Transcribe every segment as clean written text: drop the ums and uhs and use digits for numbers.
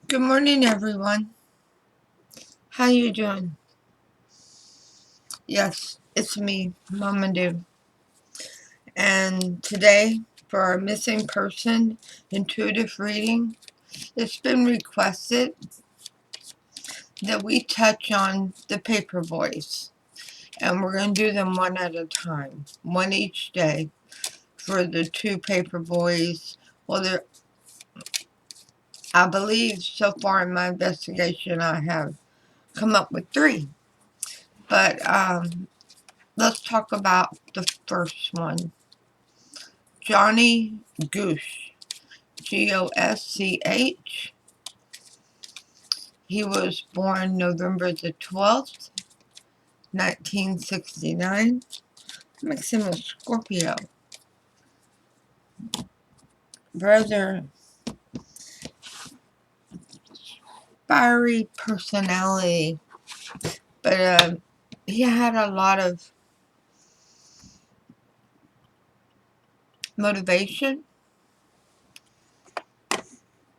Good morning, everyone. How you doing? Yes, it's me, Mama Do. And today, for our missing person intuitive reading, it's been requested that we touch on the paper boys. And we're going to do them one at a time, one each day for the two paper boys. Well, I believe so far in my investigation, I have come up with three. But let's talk about the first one. Johnny Gosch, Gosch. He was born November the 12th, 1969. Makes him a Scorpio. Rather fiery personality, but he had a lot of motivation.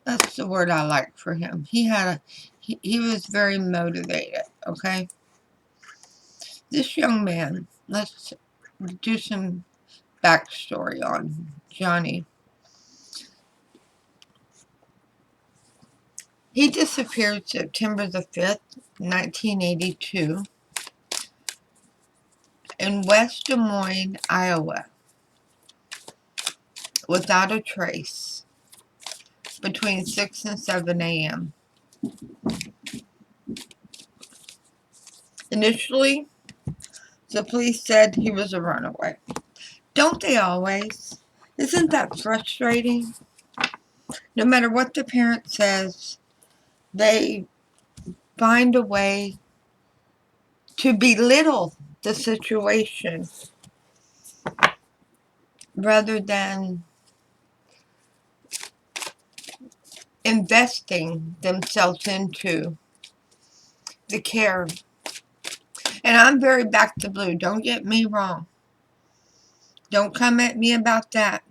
That's the word I like for him. He was very motivated, okay? This young man, let's do some backstory on Johnny. He disappeared September the 5th, 1982, in West Des Moines, Iowa, without a trace, between 6 and 7 a.m. Initially, the police said he was a runaway. Don't they always? Isn't that frustrating? No matter what the parent says, they find a way to belittle the situation rather than investing themselves into the care. And I'm very back to blue. Don't get me wrong. Don't come at me about that.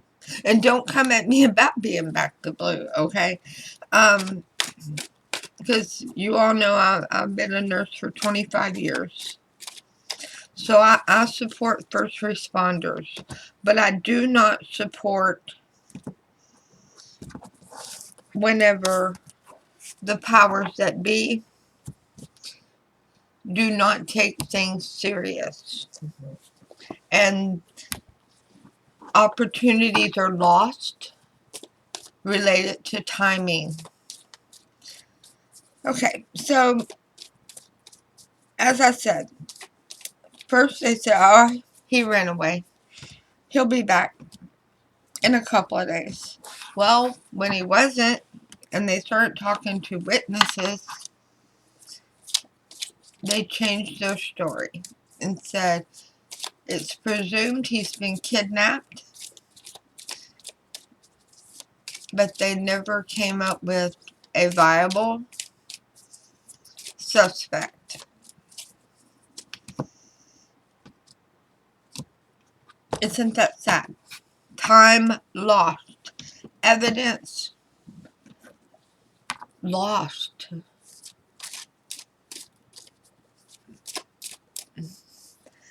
And don't come at me about being back to blue, okay? Because you all know I've been a nurse for 25 years. So I support first responders. But I do not support whenever the powers that be do not take things serious. And opportunities are lost related to timing. Okay, so as I said, first they said, oh, he ran away. He'll be back in a couple of days. Well, when he wasn't, and they started talking to witnesses, they changed their story and said it's presumed he's been kidnapped, but they never came up with a viable suspect. Isn't that sad? Time lost. Evidence lost.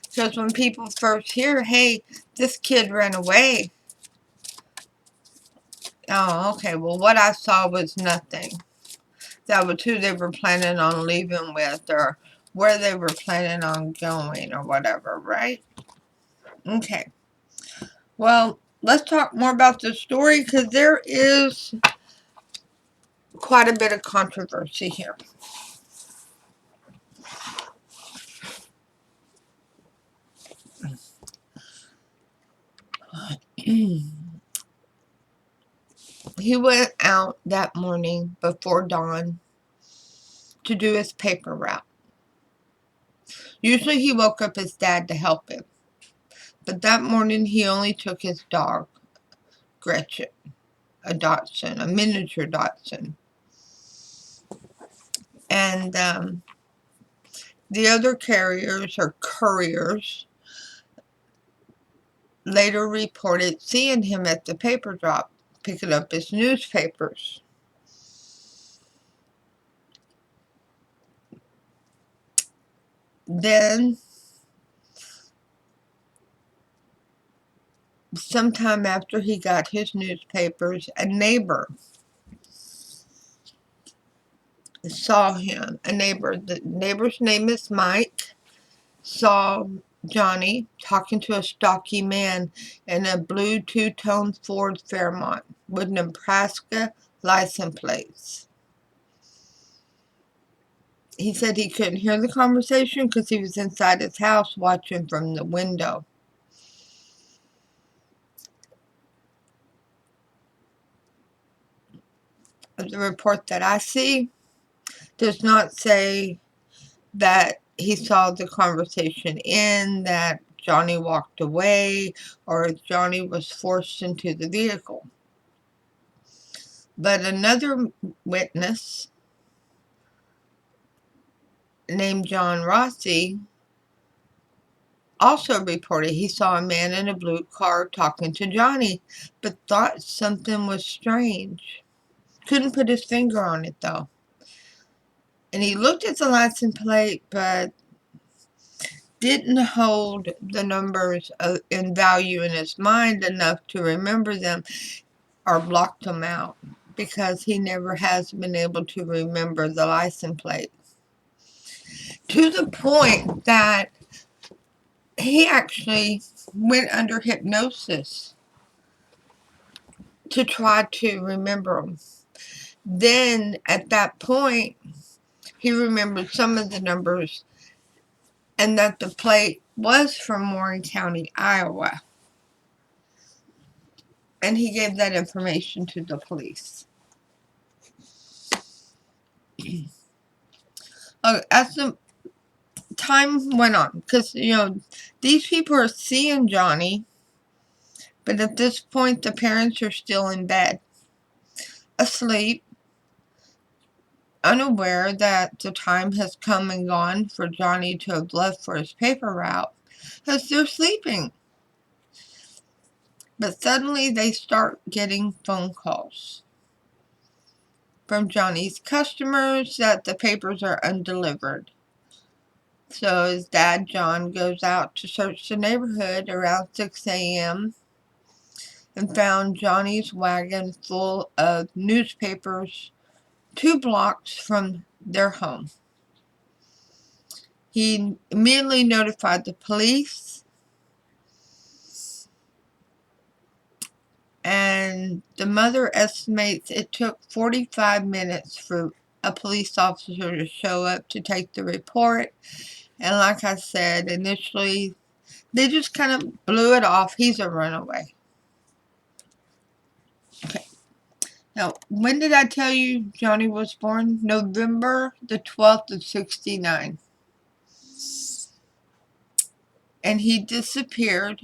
Because when people first hear, hey, this kid ran away. Oh, okay, well, what I saw was nothing. That was who they were planning on leaving with, or where they were planning on going, or whatever, right? Okay. Well, let's talk more about the story, because there is quite a bit of controversy here. He went out that morning before dawn to do his paper route. Usually he woke up his dad to help him, but that morning he only took his dog, Gretchen, a Dachshund, a miniature Dachshund. And the other carriers or couriers later reported seeing him at the paper drop, picking up his newspapers. Then, sometime after he got his newspapers, a neighbor saw him. The neighbor's name is Mike, saw Johnny talking to a stocky man in a blue two-tone Ford Fairmont with Nebraska license plates. He said he couldn't hear the conversation because he was inside his house watching from the window. The report that I see does not say that he saw the conversation end, that Johnny walked away, or Johnny was forced into the vehicle. But another witness named John Rossi also reported he saw a man in a blue car talking to Johnny, but thought something was strange. Couldn't put his finger on it, though. And he looked at the license plate, but didn't hold the numbers in value in his mind enough to remember them, or blocked them out, because he never has been able to remember the license plate. To the point that he actually went under hypnosis to try to remember them. Then, at that point, he remembered some of the numbers and that the plate was from Warren County, Iowa. And he gave that information to the police. As the time went on, because, these people are seeing Johnny, but at this point, the parents are still in bed, asleep, unaware that the time has come and gone for Johnny to have left for his paper route, because they're sleeping. But suddenly they start getting phone calls from Johnny's customers that the papers are undelivered. So his dad, John, goes out to search the neighborhood around 6 a.m. and found Johnny's wagon full of newspapers 2 blocks from their home. He immediately notified the police, and the mother estimates it took 45 minutes for a police officer to show up to take the report. And like I said, initially, they just kind of blew it off. He's a runaway. Okay. Now, when did I tell you Johnny was born? November the 12th of 69. And he disappeared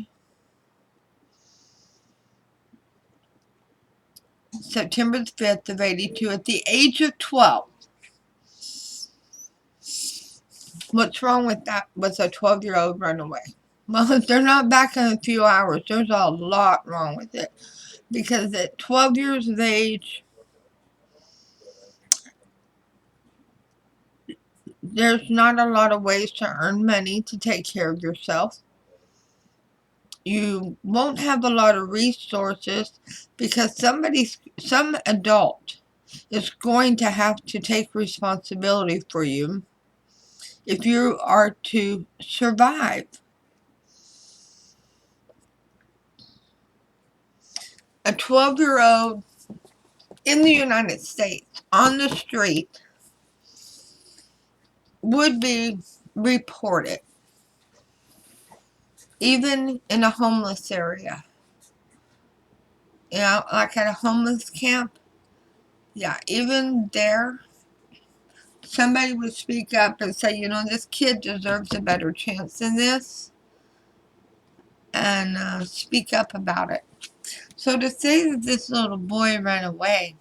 September the 5th of 82 at the age of 12. What's wrong with that was a 12-year-old runaway? Well, if they're not back in a few hours, there's a lot wrong with it. Because at 12 years of age, there's not a lot of ways to earn money to take care of yourself. You won't have a lot of resources because some adult is going to have to take responsibility for you if you are to survive. A 12-year-old in the United States on the street would be reported, even in a homeless area. Like at a homeless camp. Yeah, even there, somebody would speak up and say, this kid deserves a better chance than this, and speak up about it. So to say that this little boy ran away,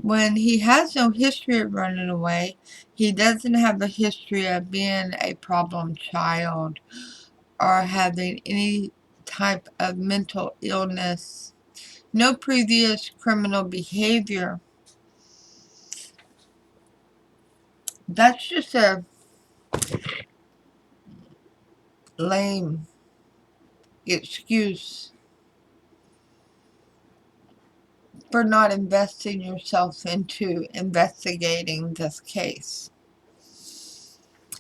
when he has no history of running away, he doesn't have a history of being a problem child or having any type of mental illness, no previous criminal behavior. That's just a lame excuse for not investing yourself into investigating this case.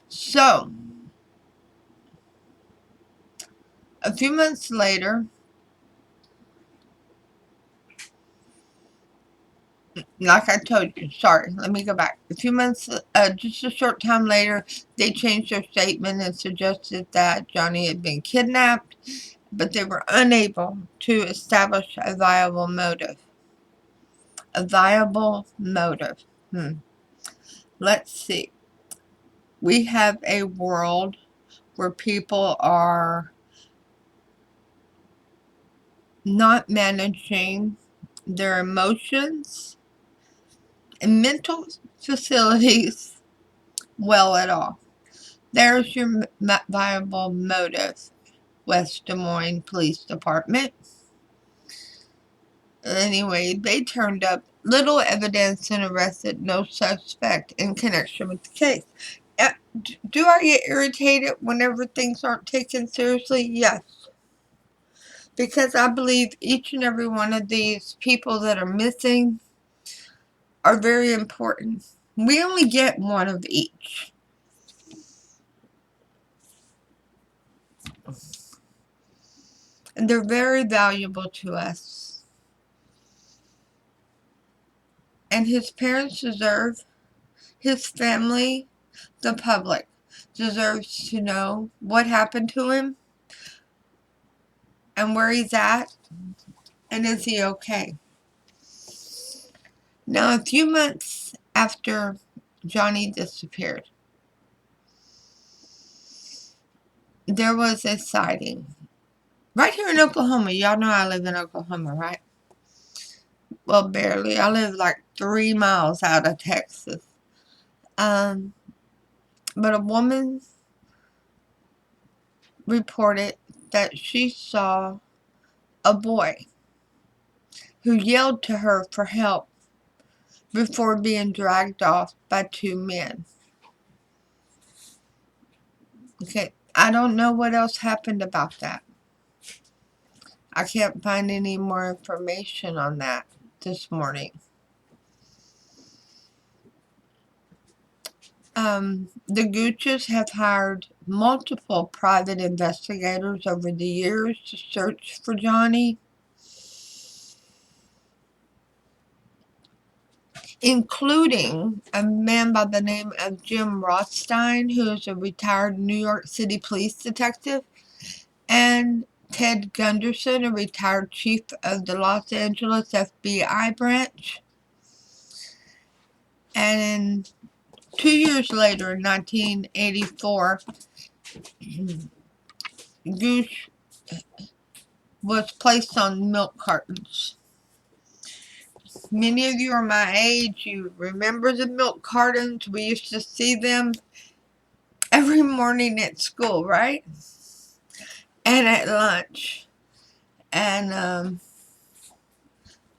So, a few months later, like I told you, sorry, let me go back. A few months, just a short time later, they changed their statement and suggested that Johnny had been kidnapped, but they were unable to establish a viable motive. A viable motive. Let's see. We have a world where people are not managing their emotions and mental facilities well at all. There's your viable motive, West Des Moines Police Department. Anyway, they turned up little evidence and arrested no suspect in connection with the case. Do I get irritated whenever things aren't taken seriously? Yes. Because I believe each and every one of these people that are missing are very important. We only get one of each. And they're very valuable to us. And his parents deserve, his family, the public deserves to know what happened to him and where he's at and is he okay. Now, a few months after Johnny disappeared, there was a sighting right here in Oklahoma. Y'all know I live in Oklahoma, right? Well, barely. I live like 3 miles out of Texas. But a woman reported that she saw a boy who yelled to her for help before being dragged off by 2 men. Okay, I don't know what else happened about that. I can't find any more information on that this morning. The Gooches have hired multiple private investigators over the years to search for Johnny, including a man by the name of Jim Rothstein, who is a retired New York City police detective, and Ted Gunderson, a retired chief of the Los Angeles FBI branch. And 2 years later, in 1984, Gosch was placed on milk cartons. Many of you are my age. You remember the milk cartons. We used to see them every morning at school, right? And at lunch. And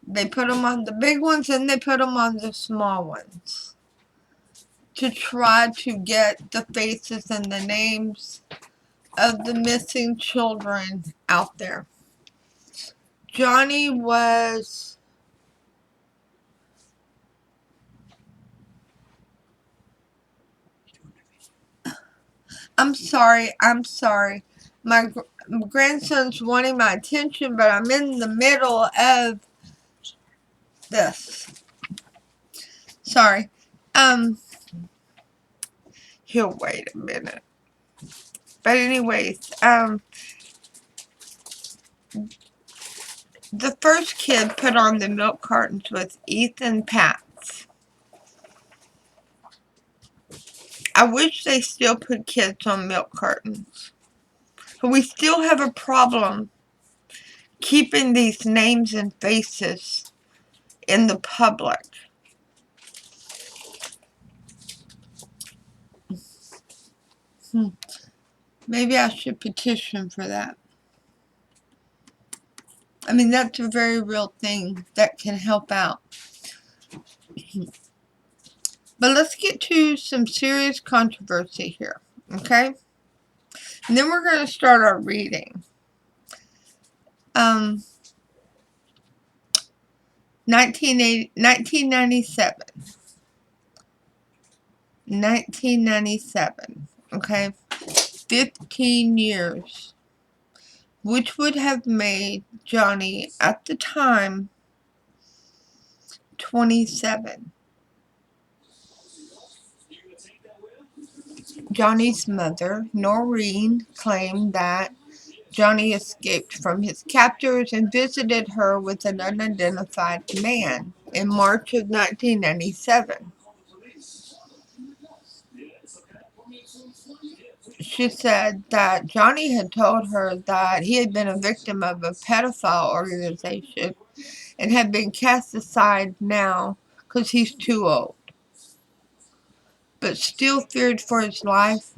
they put them on the big ones and they put them on the small ones to try to get the faces and the names of the missing children out there. Johnny was I'm sorry. My grandson's wanting my attention, but I'm in the middle of this. Sorry. He'll wait a minute. But anyways, the first kid put on the milk cartons was Ethan Patz. I wish they still put kids on milk cartons. But we still have a problem keeping these names and faces in the public. Maybe I should petition for that. I mean, that's a very real thing that can help out. But let's get to some serious controversy here, okay? And then we're going to start our reading. 1997. 1997. Okay. 15 years. Which would have made Johnny, at the time, 27. Johnny's mother, Noreen, claimed that Johnny escaped from his captors and visited her with an unidentified man in March of 1997. She said that Johnny had told her that he had been a victim of a pedophile organization and had been cast aside now because he's too old, but still feared for his life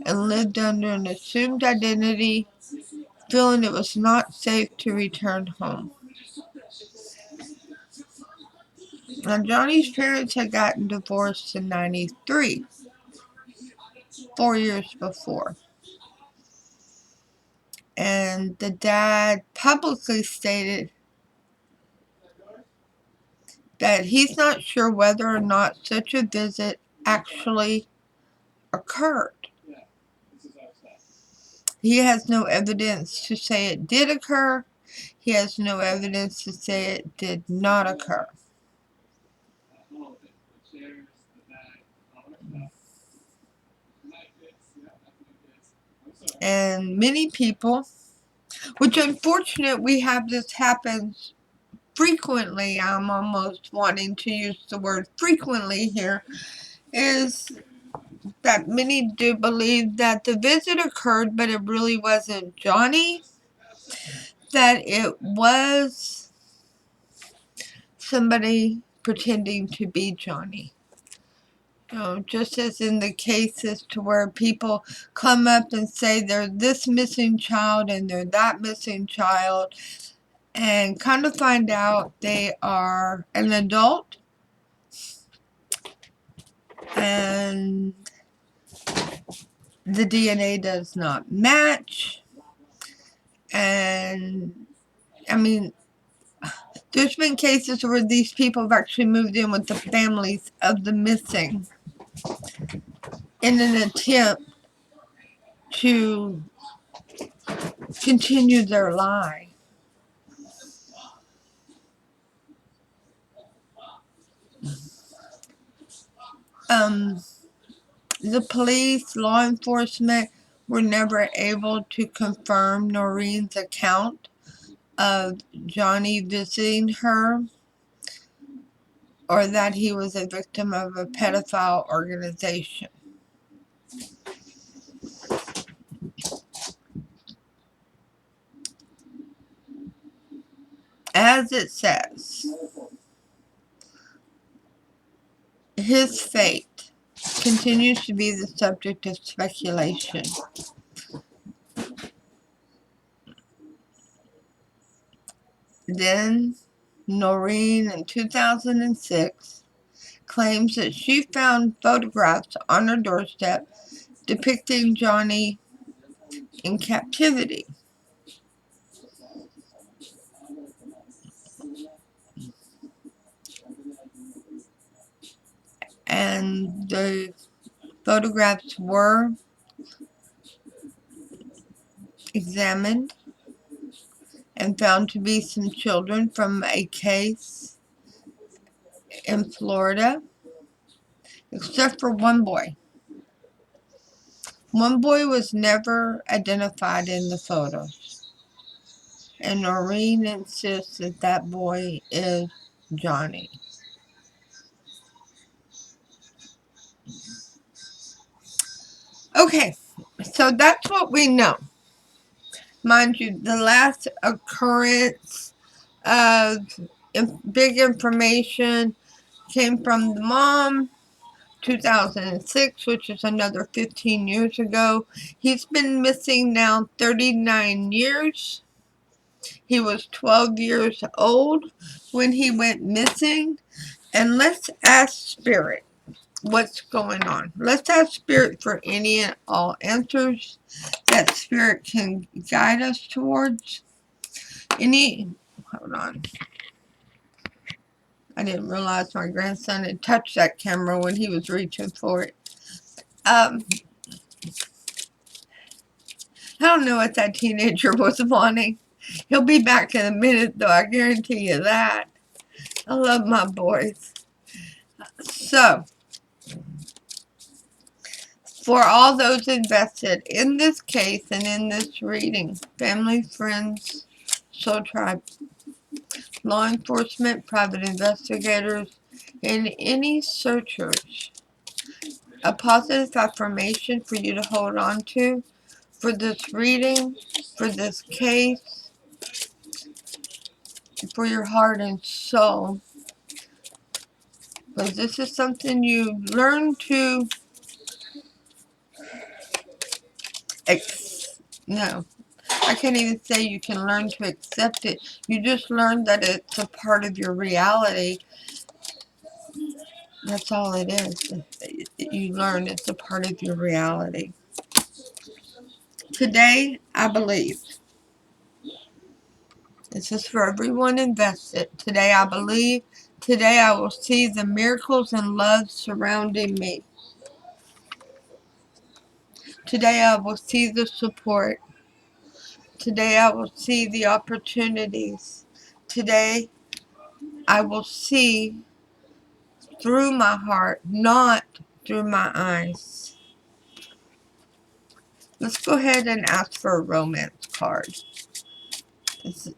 and lived under an assumed identity, feeling it was not safe to return home. Now, Johnny's parents had gotten divorced in 93, 4 years before. And the dad publicly stated that he's not sure whether or not such a visit actually occurred. He has no evidence to say it did occur. He has no evidence to say it did not occur. And many people, which unfortunate we have this happen frequently, I'm almost wanting to use the word frequently here, is that many do believe that the visit occurred, but it really wasn't Johnny, that it was somebody pretending to be Johnny. You know, just as in the cases to where people come up and say they're this missing child and they're that missing child, and kind of find out they are an adult and the DNA does not match. And I mean, there's been cases where these people have actually moved in with the families of the missing in an attempt to continue their lie. The police, law enforcement were never able to confirm Noreen's account of Johnny visiting her, or that he was a victim of a pedophile organization. As it says, his fate continues to be the subject of speculation. Then, Noreen, in 2006, claims that she found photographs on her doorstep depicting Johnny in captivity. And the photographs were examined and found to be some children from a case in Florida, except for one boy. One boy was never identified in the photos, and Noreen insists that that boy is Johnny. Okay, so that's what we know. Mind you, the last occurrence of big information came from the mom, 2006, which is another 15 years ago. He's been missing now 39 years. He was 12 years old when he went missing. And let's ask Spirit, what's going on. Let's ask Spirit for any and all answers that Spirit can guide us towards. Hold on. I didn't realize my grandson had touched that camera when he was reaching for it. I don't know what that teenager was wanting. He'll be back in a minute, though, I guarantee you that. I love my boys. So, for all those invested in this case and in this reading, family, friends, soul tribe, law enforcement, private investigators, and any searchers, a positive affirmation for you to hold on to for this reading, for this case, for your heart and soul. Because this is something you learn to no, I can't even say you can learn to accept it. You just learn that it's a part of your reality. That's all it is. You learn it's a part of your reality. Today, I believe. This is for everyone invested. Today, I believe. Today, I will see the miracles and love surrounding me. Today, I will see the support. Today, I will see the opportunities. Today, I will see through my heart, not through my eyes. Let's go ahead and ask for a romance card. It's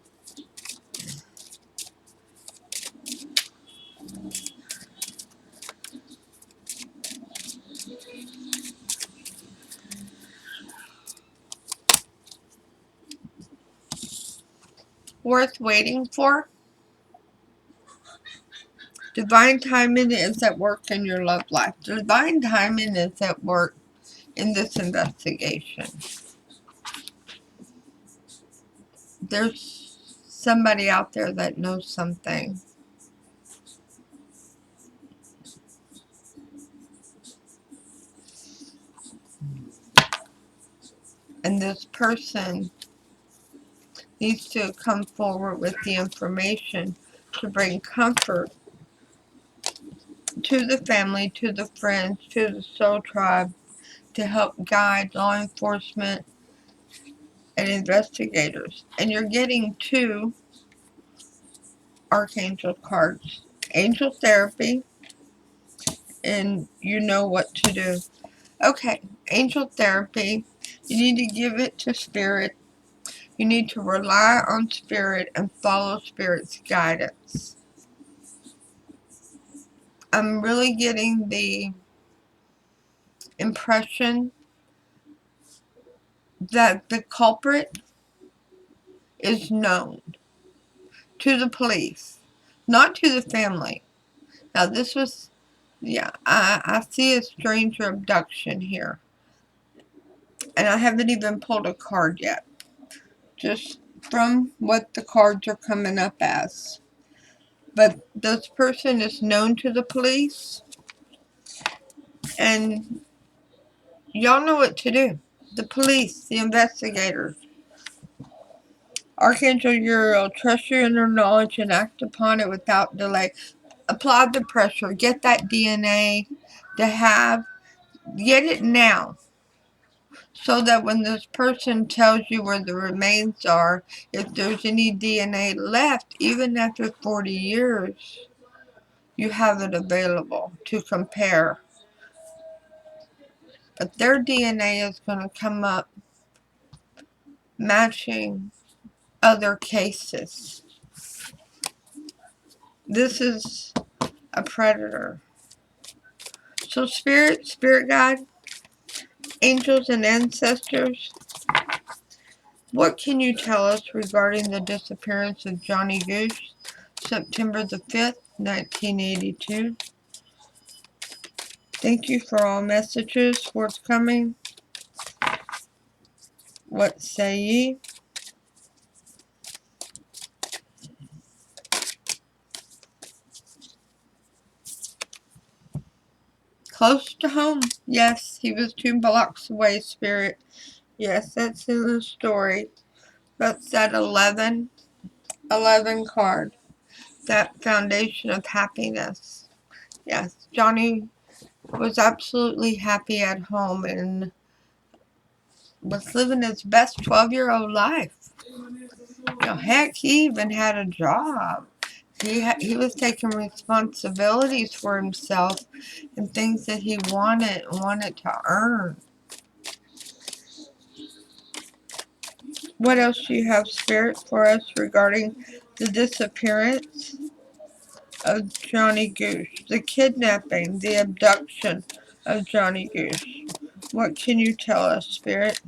worth waiting for. Divine timing is at work in your love life. Divine timing is at work in this investigation. There's somebody out there that knows something. And this person needs to come forward with the information to bring comfort to the family, to the friends, to the soul tribe, to help guide law enforcement and investigators. And you're getting two Archangel cards. Angel therapy, and you know what to do. Okay, angel therapy, you need to give it to Spirit. You need to rely on Spirit and follow Spirit's guidance. I'm really getting the impression that the culprit is known to the police, not to the family. Now this was, yeah, I see a stranger abduction here. And I haven't even pulled a card yet. Just from what the cards are coming up as. But this person is known to the police. And y'all know what to do. The police, the investigators. Archangel Uriel, trust your inner knowledge and act upon it without delay. Apply the pressure. Get that DNA to have. Get it now. So that when this person tells you where the remains are, if there's any DNA left, even after 40 years, you have it available to compare. But their DNA is going to come up matching other cases. This is a predator. So spirit guide, angels and ancestors, what can you tell us regarding the disappearance of Johnny Gosch, September the 5th, 1982? Thank you for all messages forthcoming. What say ye? close to home. Yes, he was 2 blocks away, Spirit. Yes, that's in the story. That's that 11 card. That foundation of happiness. Yes, Johnny was absolutely happy at home and was living his best 12-year-old life. Heck, he even had a job. He was taking responsibilities for himself and things that he wanted to earn. What else do you have, Spirit, for us regarding the disappearance of Johnny Gosch, the kidnapping, the abduction of Johnny Gosch? What can you tell us, Spirit?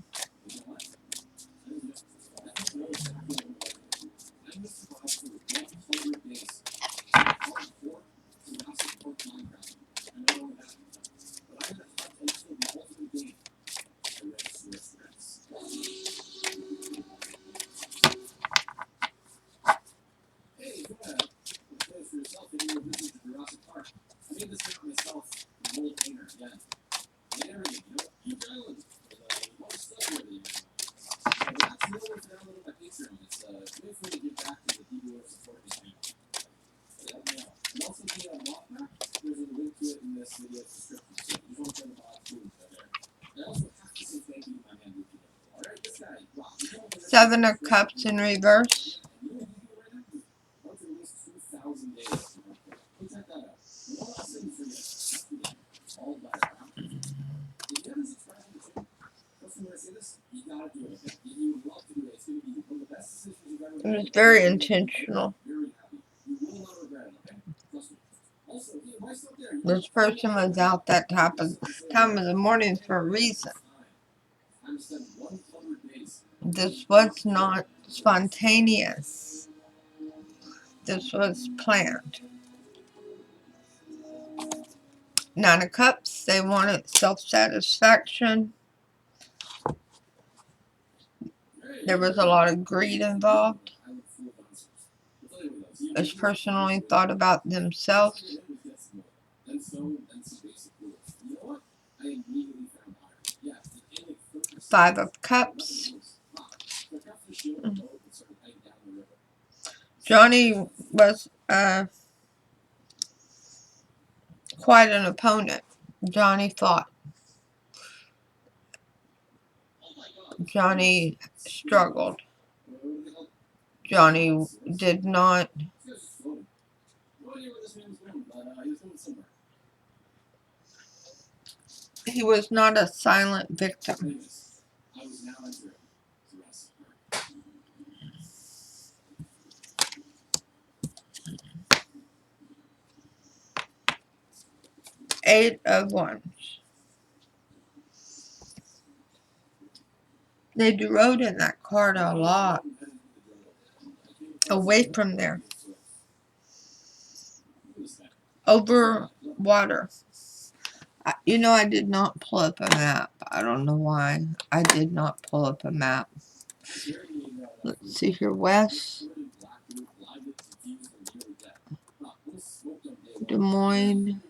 Seven of Cups in reverse. It was very intentional. This person was out that time of the morning for a reason. This was not spontaneous. This was planned. 9 of Cups, they wanted self-satisfaction. There was a lot of greed involved. This person only thought about themselves. 5 of Cups. Johnny was quite an opponent. Johnny fought. Johnny struggled. Johnny did not he was not a silent victim. Eight of Wands. They rode in that card a lot. Away from there. Over water. I did not pull up a map. I don't know why. I did not pull up a map. Let's see here. West. Des Moines.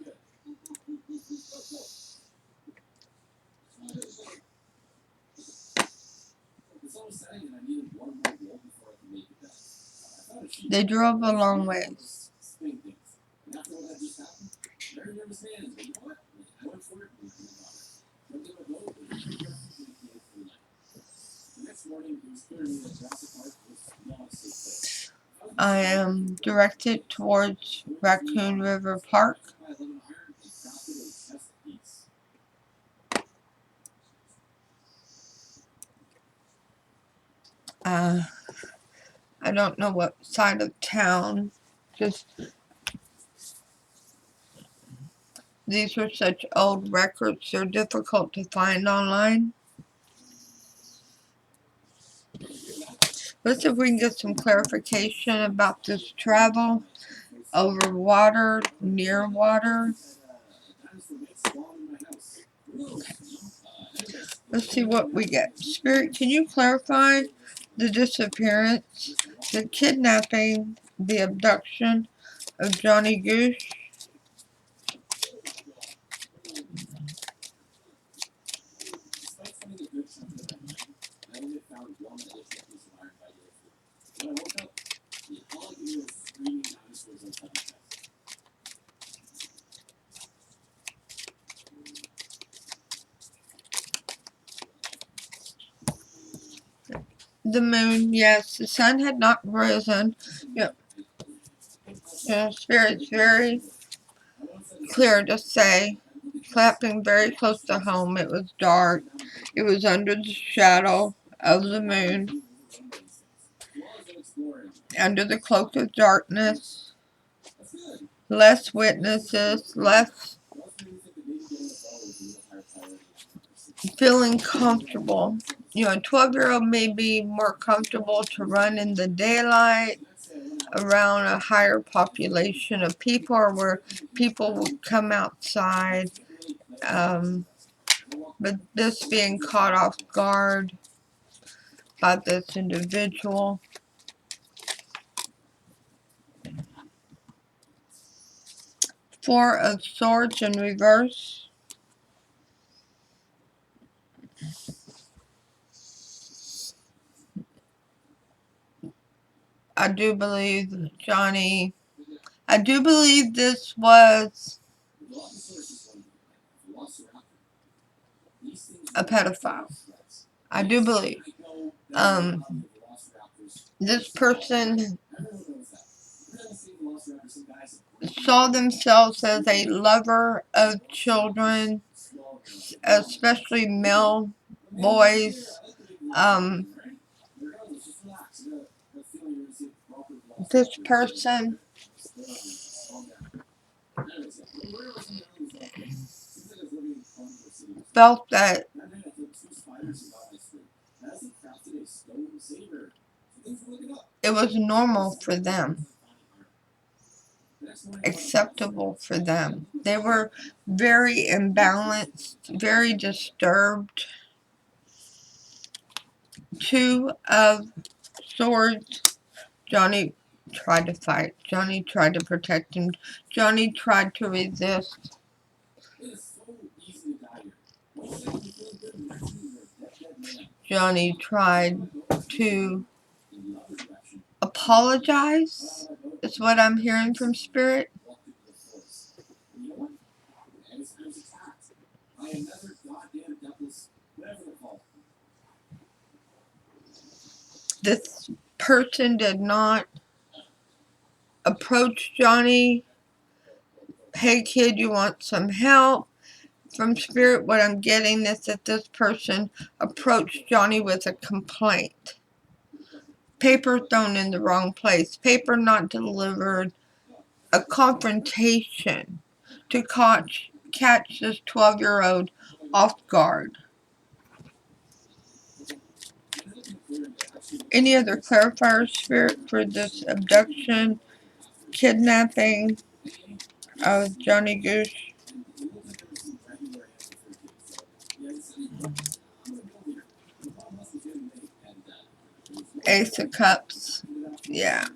They drove a long ways. I am directed towards Raccoon River Park. I don't know what side of town. Just these are such old records, they're difficult to find online. Let's see if we can get some clarification about this travel over water, near water. Okay. Let's see what we get. Spirit, can you clarify the disappearance, the kidnapping, the abduction of Johnny Gosch? the moon, yes, the sun had not risen. Yep. Spirit's very clear to say, clapping very close to home. It was dark. It was under the shadow of the moon, under the cloak of darkness. Less witnesses, less feeling comfortable. You know, a 12-year-old may be more comfortable to run in the daylight around a higher population of people, or where people would come outside. But this being caught off guard by this individual. Four of Swords in reverse. I do believe this was a pedophile. I do believe. This person saw themselves as a lover of children, especially male boys. This person felt that it was normal for them, acceptable for them. They were very imbalanced, very disturbed. Two of Swords. Johnny tried to fight. Johnny tried to protect him. Johnny tried to resist. Johnny tried to apologize, is what I'm hearing from Spirit. This person did not approach Johnny. Hey kid, you want some help? From Spirit, what I'm getting is that this person approached Johnny with a complaint. Paper thrown in the wrong place. Paper not delivered. A confrontation to catch this 12-year-old off guard. Any other clarifier, Spirit, for this abduction, kidnapping of Johnny Gosch? Ace of Cups. Yeah.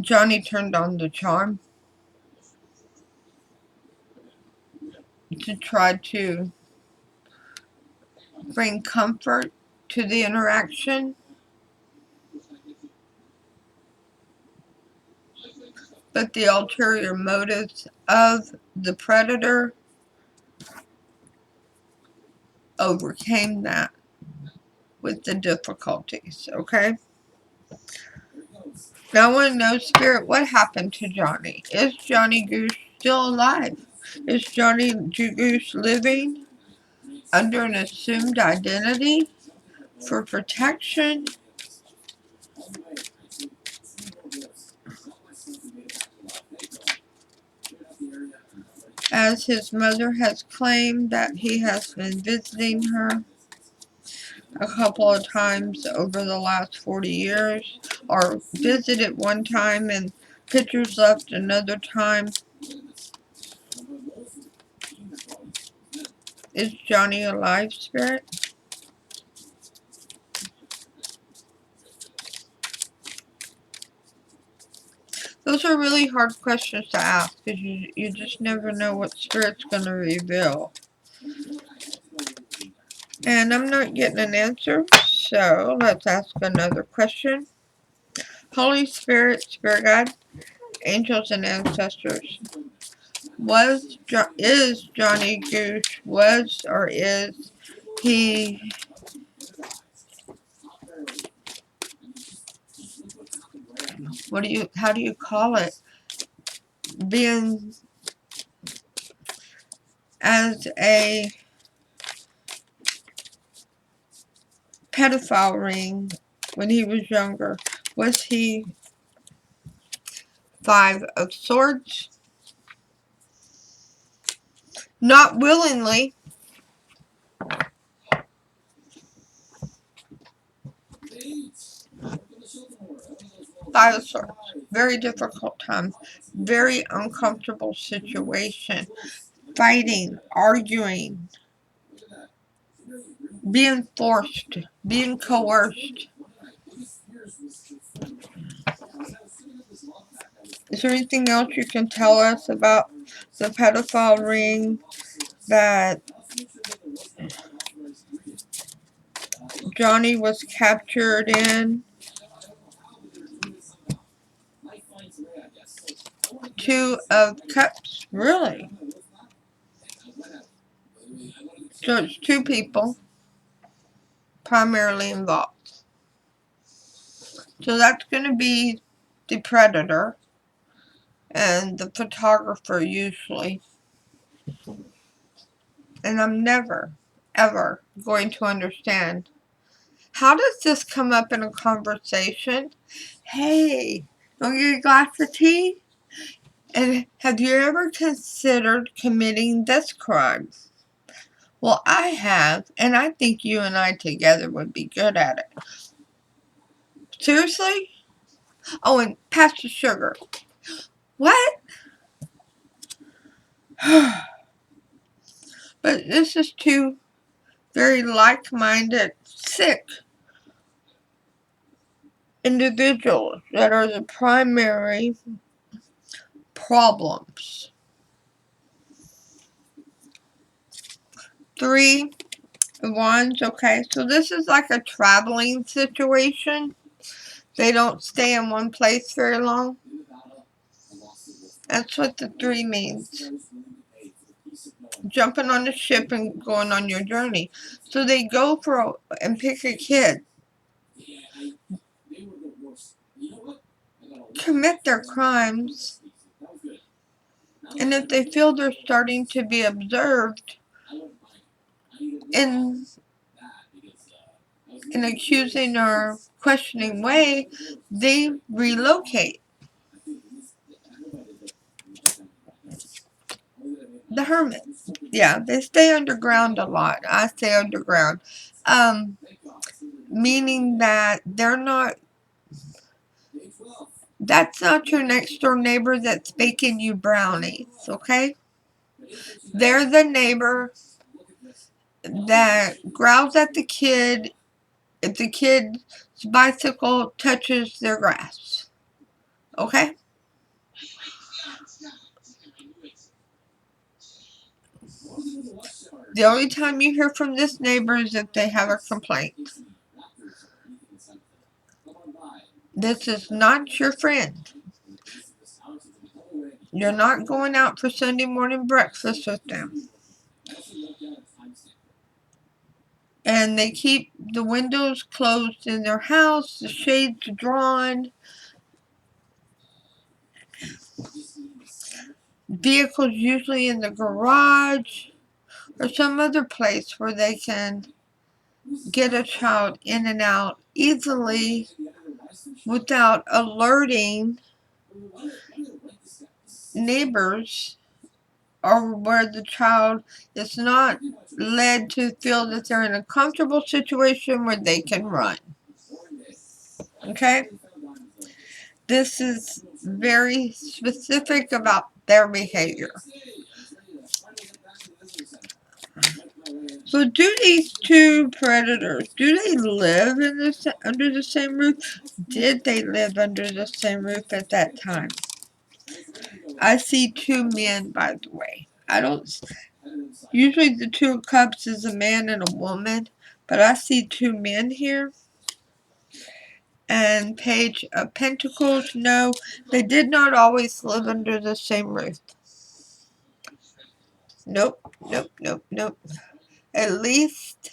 Johnny turned on the charm to try to bring comfort to the interaction. But the ulterior motives of the predator overcame that with the difficulties, okay? Now I want to know, Spirit, what happened to Johnny? Is Johnny Gosch still alive? Is Johnny Gosch living under an assumed identity for protection? As his mother has claimed that he has been visiting her a couple of times over the last 40 years, or visited one time and pictures left another time. Is Johnny alive, Spirit? Those are really hard questions to ask because you just never know what Spirit's going to reveal. And I'm not getting an answer, So, let's ask another question. Holy Spirit, Spirit Guide, Angels and Ancestors. Is Johnny Gosch, was or is he, how do you call it? Being as a pedophile ring when he was younger? Was he 5 of Swords? Not willingly. 5 of Swords. Very difficult time. Very uncomfortable situation. Fighting, arguing, being forced, being coerced. Is there anything else you can tell us about the pedophile ring that Johnny was captured in? 2 of Cups? Really? So it's 2 people primarily involved. So that's going to be the predator and the photographer usually. And I'm never, ever going to understand. How does this come up in a conversation? Hey, don't you get a glass of tea? And have you ever considered committing this crime? Well, I have, and I think you and I together would be good at it. Seriously? Oh, and pass the sugar. What? But this is 2 very like-minded, sick individuals that are the primary problems. 3 of Wands, okay, so this is like a traveling situation. They don't stay in one place very long. That's what the 3 means. Jumping on the ship and going on your journey. So they go and pick a kid. Commit their crimes. And if they feel they're starting to be observed in an accusing or questioning way, they relocate. The Hermit. Yeah, they stay underground a lot. I stay underground. Meaning that that's not your next door neighbor that's baking you brownies, okay? They're the neighbor that growls at the kid if the kid's bicycle touches their grass, okay? The only time you hear from this neighbor is if they have a complaint. This is not your friend. You're not going out for Sunday morning breakfast with them. And they keep the windows closed in their house, the shades drawn. Vehicles usually in the garage or some other place where they can get a child in and out easily without alerting neighbors, or where the child is not led to feel that they're in a comfortable situation where they can run. Okay? This is very specific about their behavior. So do these 2 predators, do they live under the same roof? Did they live under the same roof at that time? I see 2 men, by the way. Usually the 2 of Cups is a man and a woman, But I see two men here. And Page of Pentacles, no, they did not always live under the same roof. Nope, nope, nope, nope. At least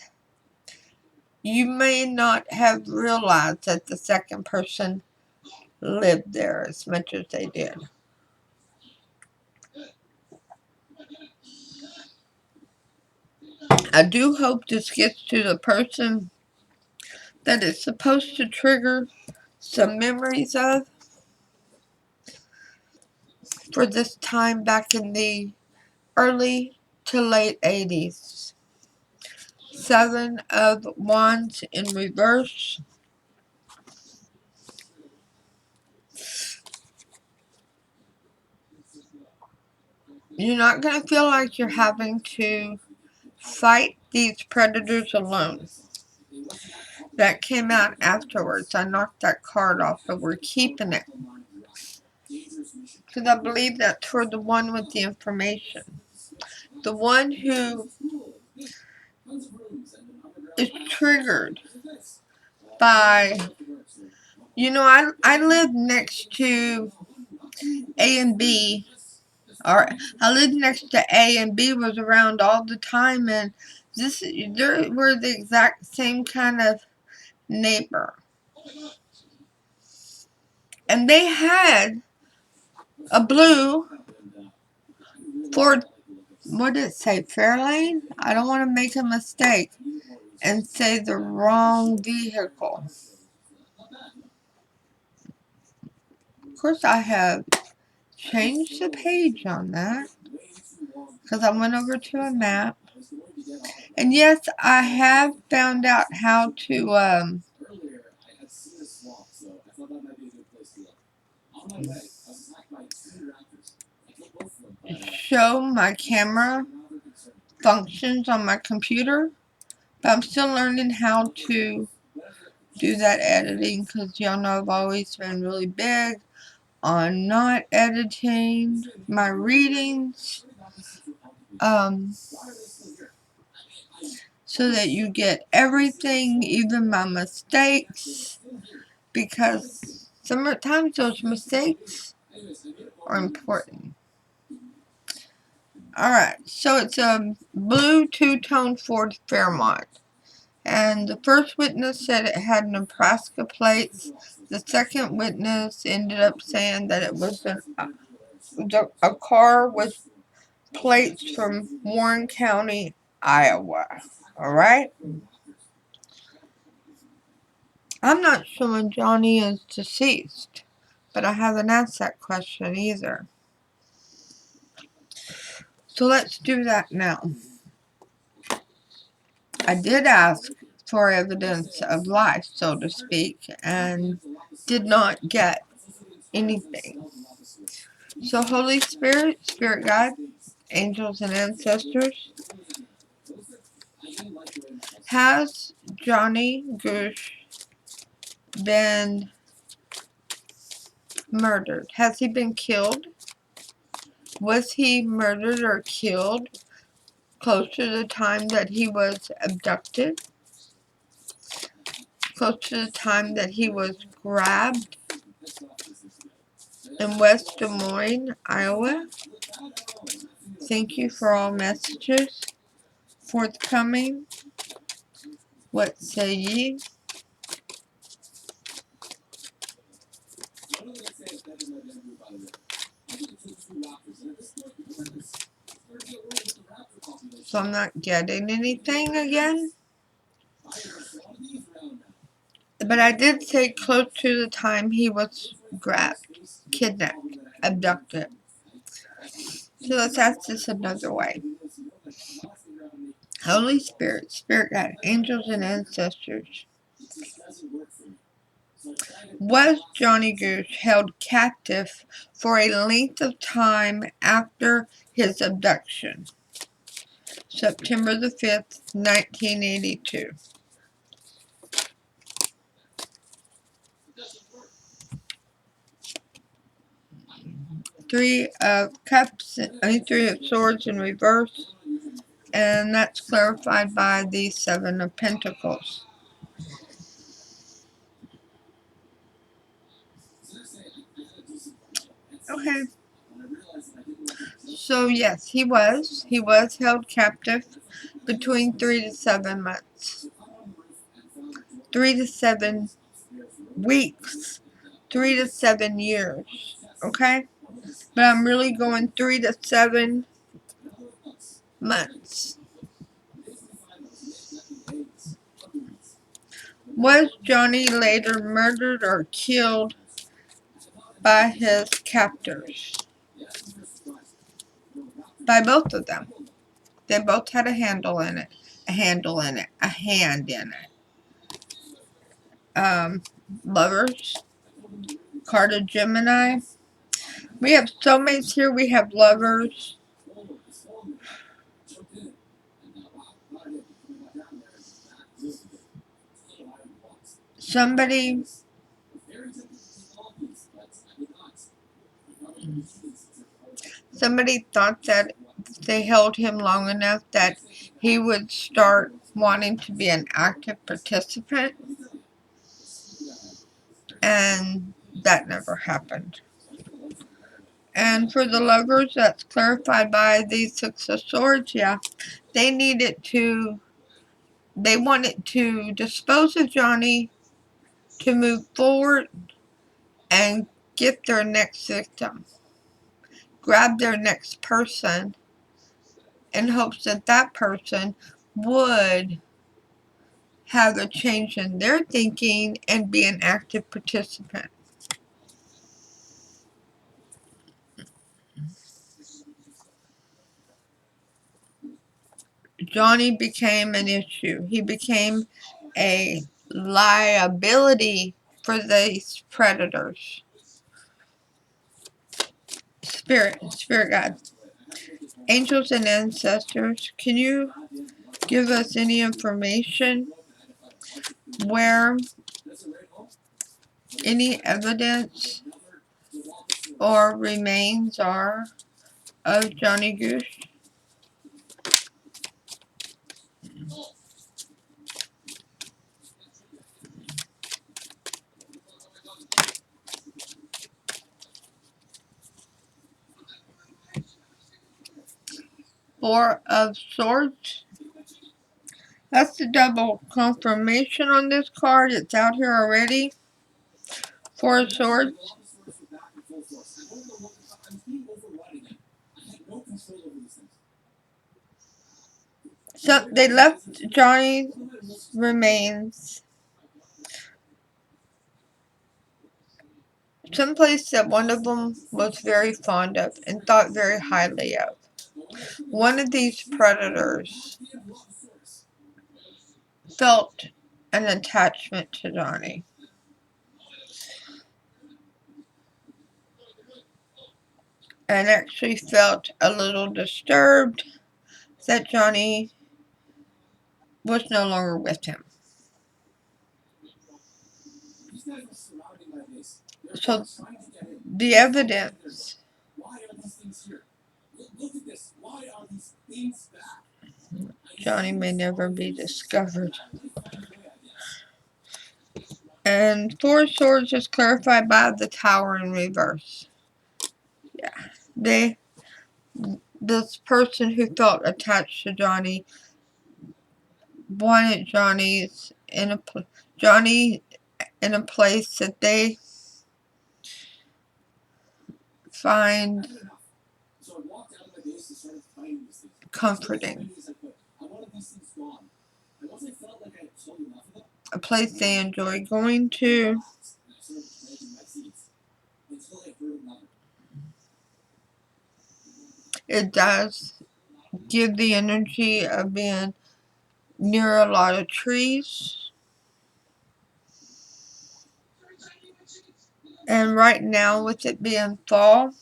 you may not have realized that the second person lived there as much as they did. I do hope this gets to the person that it's supposed to trigger some memories of for this time back in the early to late 80s. Seven of Wands in reverse. You're not going to feel like you're having to fight these predators alone. That came out afterwards. I knocked that card off, but we're keeping it. Because I believe that's for the one with the information. The one who is triggered by, you know, I live next to A and B, or I lived next to A and B was around all the time, and they were the exact same kind of neighbor. And they had a blue Ford, what did it say, Fairlane? I don't want to make a mistake and say the wrong vehicle. Of course, I have changed the page on that because I went over to a map. And yes, I have found out how to show my camera functions on my computer, but I'm still learning how to do that editing because y'all know I've always been really big on not editing my readings so that you get everything, even my mistakes, because sometimes those mistakes are important. Alright, so it's a blue two-tone Ford Fairmont. And the first witness said it had Nebraska plates. The second witness ended up saying that it was a car with plates from Warren County, Iowa. Alright? I'm not sure when Johnny is deceased, but I haven't asked that question either. So let's do that now. I did ask for evidence of life, so to speak, and did not get anything. So Holy Spirit, Spirit Guide, angels and ancestors, has Johnny Gosch been murdered? Has he been killed? Was he murdered or killed close to the time that he was abducted? Close to the time that he was grabbed in West Des Moines, Iowa? Thank you for all messages forthcoming. What say ye? So I'm not getting anything again. But I did say close to the time he was grabbed, kidnapped, abducted. So let's ask this another way. Holy Spirit, Spirit Guide, angels and ancestors, was Johnny Gosch held captive for a length of time after his abduction? September the 5th, 1982. Three of Cups, Three of Swords in reverse, And that's clarified by the Seven of Pentacles. Okay. So yes, he was. He was held captive between 3 to 7 months. 3 to 7 weeks. 3 to 7 years. Okay? But I'm really going 3 to 7 months. Was Johnny later murdered or killed by his captors? By both of them. They both had a handle in it. A handle in it. A hand in it. Lovers. Card of Gemini. We have soulmates here. We have lovers. Somebody thought that they held him long enough that he would start wanting to be an active participant, and that never happened. And for the lovers, that's clarified by the Six of Swords. Yeah, they wanted to dispose of Johnny to move forward and get their next victim, grab their next person, in hopes that that person would have a change in their thinking and be an active participant. Johnny became an issue. He became a liability for these predators. Spirit God. Angels and ancestors, can you give us any information where any evidence or remains are of Johnny Gosch? Four of Swords. That's the double confirmation on this card. It's out here already. Four of Swords. So they left Johnny's remains someplace that one of them was very fond of and thought very highly of. One of these predators felt an attachment to Johnny. And actually felt a little disturbed that Johnny was no longer with him. So the evidence Johnny may never be discovered. And Four of Swords is clarified by the Tower in reverse. Yeah. This person who felt attached to Johnny wanted Johnny in a place that they find comforting. A place they enjoy going to. It does give the energy of being near a lot of trees. And right now, with it being fall,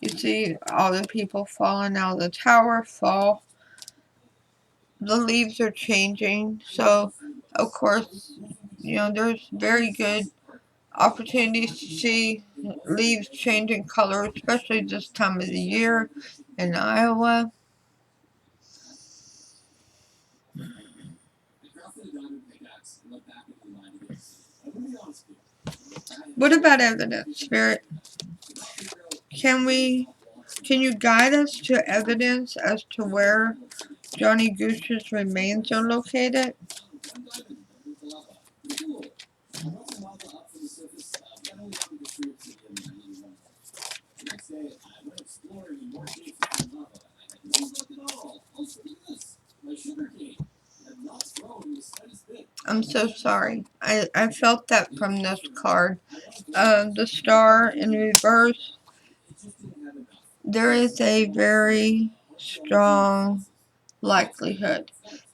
you see all the people falling out of the tower, fall. The leaves are changing. So, of course, there's very good opportunities to see leaves changing color, especially this time of the year in Iowa. What about evidence, Spirit? Can you guide us to evidence as to where Johnny Gosch's remains are located? I'm so sorry. I felt that from this card. The star in reverse. There is a very strong likelihood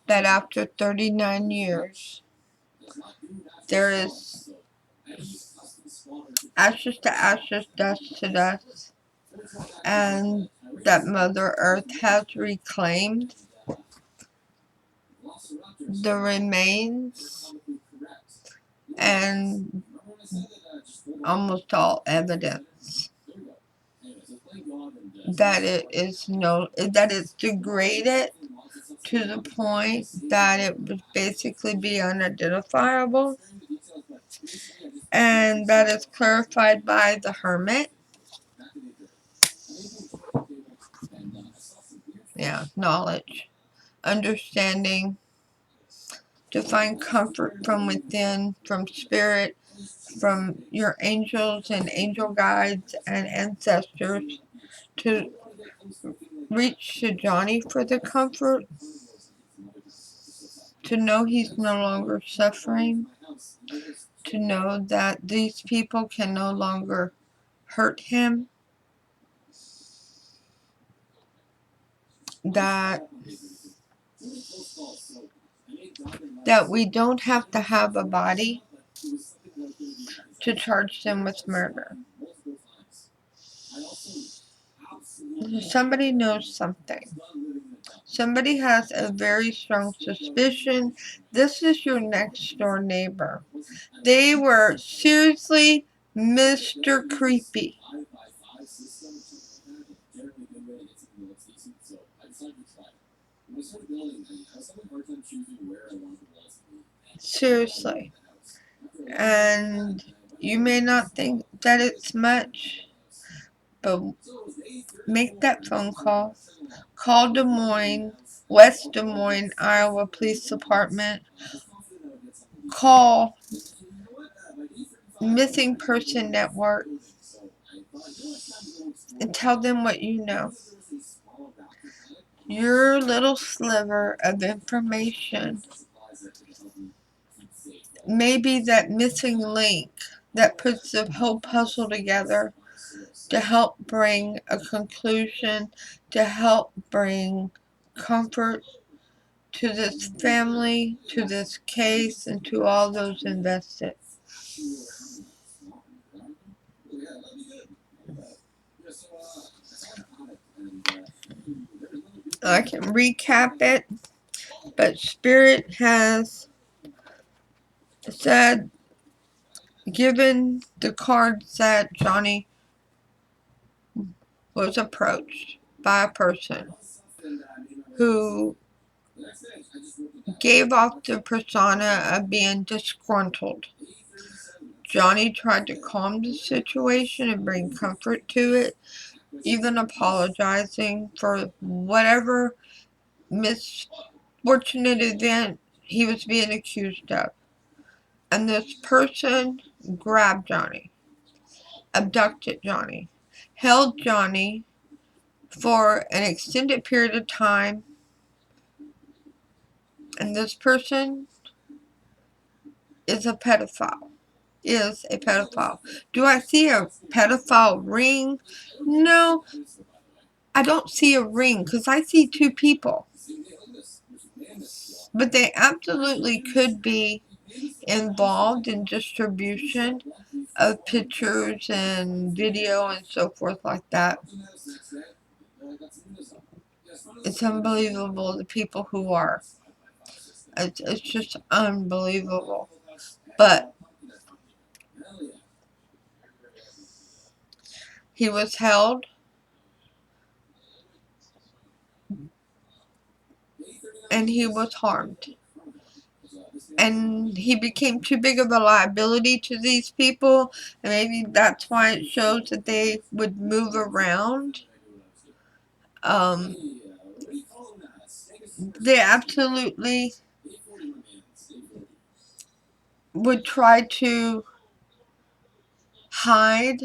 that after 39 years, there is ashes to ashes, dust to dust, and that Mother Earth has reclaimed the remains and almost all evidence that that it's degraded to the point that it would basically be unidentifiable, and that is clarified by the Hermit. Yeah, knowledge, understanding, to find comfort from within, from spirit, from your angels and angel guides and ancestors, to reach to Johnny for the comfort, to know he's no longer suffering, to know that these people can no longer hurt him, that we don't have to have a body to charge them with murder. Somebody knows something. Somebody has a very strong suspicion. This is your next door neighbor. They were seriously Mr. Creepy. Seriously. And you may not think that it's much, but make that phone call. Call Des Moines, West Des Moines, Iowa Police Department. Call Missing Person Network and tell them what you know. Your little sliver of information may be that missing link that puts the whole puzzle together to help bring a conclusion, to help bring comfort to this family, to this case, and to all those invested. I can recap it, but Spirit has said, given the cards, that Johnny was approached by a person who gave off the persona of being disgruntled. Johnny tried to calm the situation and bring comfort to it, even apologizing for whatever misfortunate event he was being accused of. And this person grabbed Johnny, abducted Johnny, held Johnny for an extended period of time, and this person is a pedophile. Do I see a pedophile ring? No, I don't see a ring because I see two people. But they absolutely could be involved in distribution of pictures and video and so forth like that. It's unbelievable, the people who are. It's just unbelievable. But he was held, and he was harmed. and he became too big of a liability to these people, and maybe that's why it shows that they would move around. They absolutely would try to hide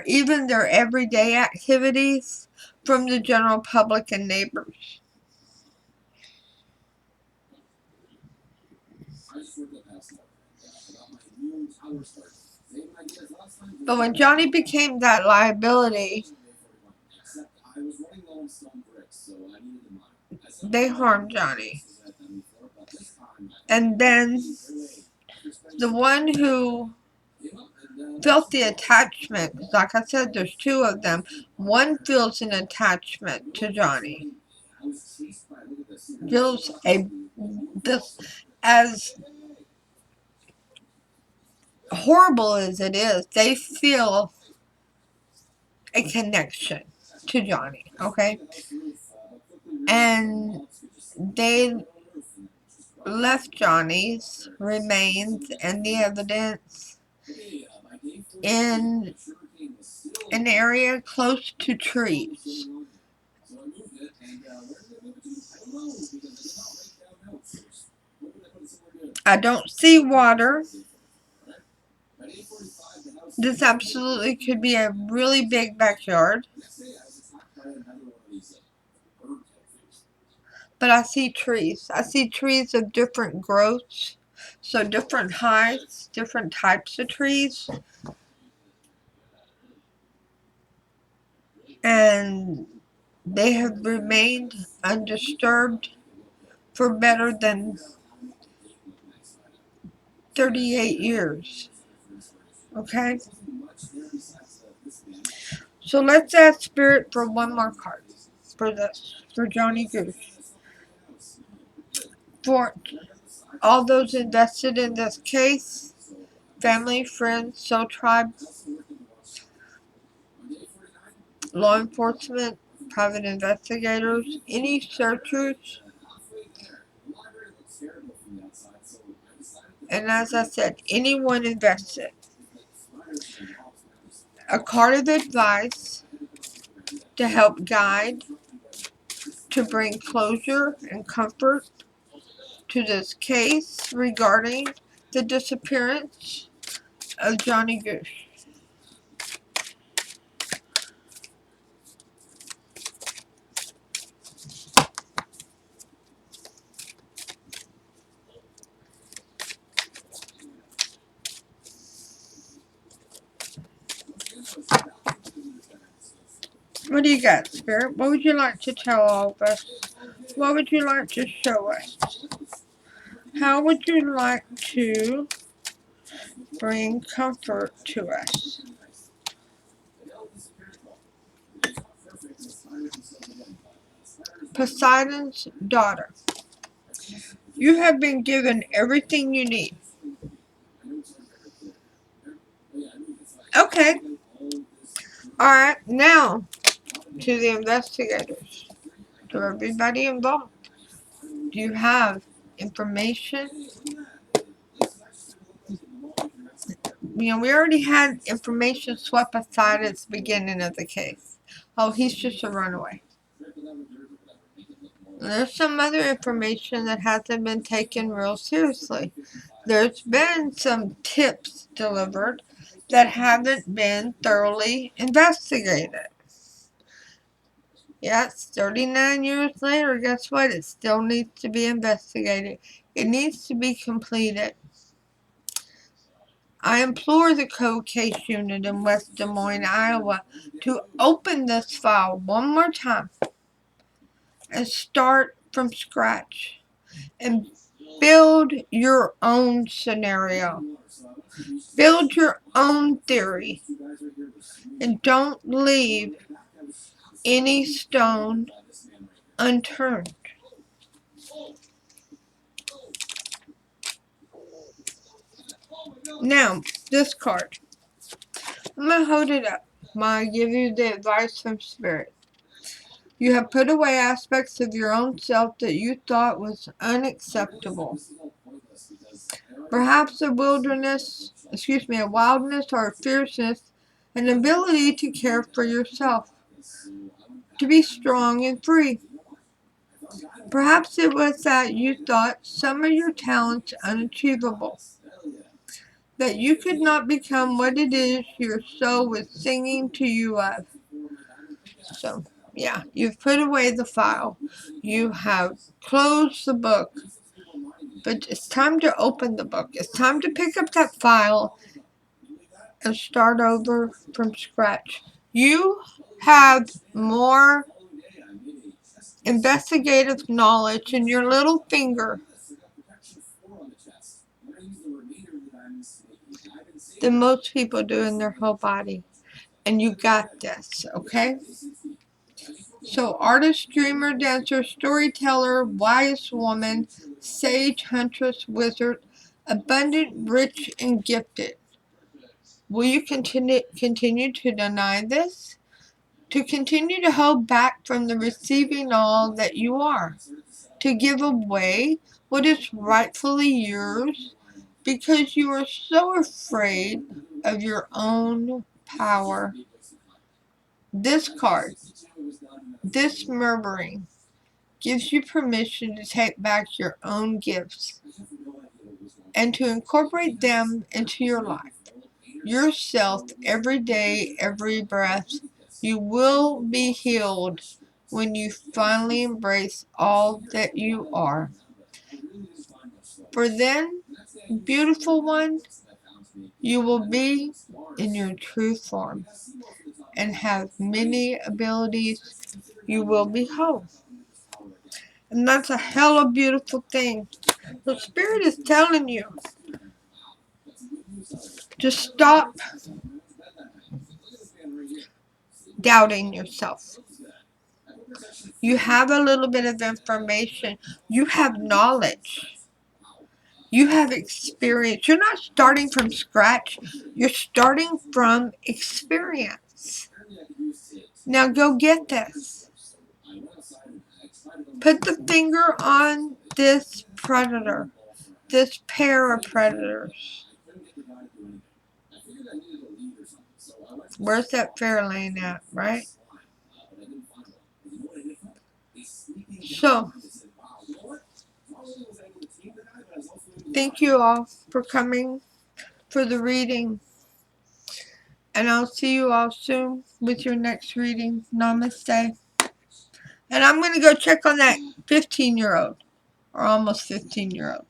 even their everyday activities from the general public and neighbors. But when Johnny became that liability, they harmed Johnny. And then the one who felt the attachment, like I said, there's two of them. One feels an attachment to Johnny. Feels this, as horrible as it is, they feel a connection to Johnny, okay? And they left Johnny's remains and the evidence in an area close to trees. I don't see water. This absolutely could be a really big backyard. But I see trees. I see trees of different growths. So different heights, different types of trees. And they have remained undisturbed for better than 38 years. Okay? So let's ask Spirit for one more card for this, for Johnny Gosch. For all those invested in this case, family, friends, soul tribe, law enforcement, private investigators, any searchers. And as I said, anyone invested. A card of advice to help guide, to bring closure and comfort to this case regarding the disappearance of Johnny Gosch. What do you got, Spirit? What would you like to tell all of us? What would you like to show us? How would you like to bring comfort to us? Poseidon's daughter. You have been given everything you need. Okay. Alright, now to the investigators, to everybody involved. Do you have information? You know, we already had information swept aside at the beginning of the case. Oh, he's just a runaway. There's some other information that hasn't been taken real seriously. There's been some tips delivered that haven't been thoroughly investigated. Yes, 39 years later, guess what? It still needs to be investigated. It needs to be completed. I implore the Cold Case Unit in West Des Moines, Iowa, to open this file one more time and start from scratch and build your own scenario. Build your own theory. And don't leave any stone unturned. Now, this card. I'm going to hold it up while I give you the advice from Spirit. You have put away aspects of your own self that you thought was unacceptable. Perhaps a wildness or a fierceness, an ability to care for yourself, to be strong and free. Perhaps it was that you thought some of your talents unachievable, that you could not become what it is your soul was singing to you of. So, yeah, you've put away the file. You have closed the book. But it's time to open the book. It's time to pick up that file and start over from scratch. You have more investigative knowledge in your little finger than most people do in their whole body. And you got this, okay? So, artist, dreamer, dancer, storyteller, wise woman, sage, huntress, wizard, abundant, rich, and gifted. Will you continue to deny this? To continue to hold back from the receiving all that you are? To give away what is rightfully yours because you are so afraid of your own power? This card, this murmuring, gives you permission to take back your own gifts and to incorporate them into your life, yourself, every day, every breath. You will be healed when you finally embrace all that you are. For then, beautiful one, you will be in your true form and have many abilities. You will be whole. And that's a hella beautiful thing. The Spirit is telling you to stop doubting yourself. You have a little bit of information. You have knowledge. You have experience. You're not starting from scratch. You're starting from experience. Now go get this. Put the finger on this predator, this pair of predators. Where's that fair lane at, right? So, thank you all for coming for the reading. And I'll see you all soon with your next reading. Namaste. And I'm going to go check on that 15-year-old, or almost 15-year-old.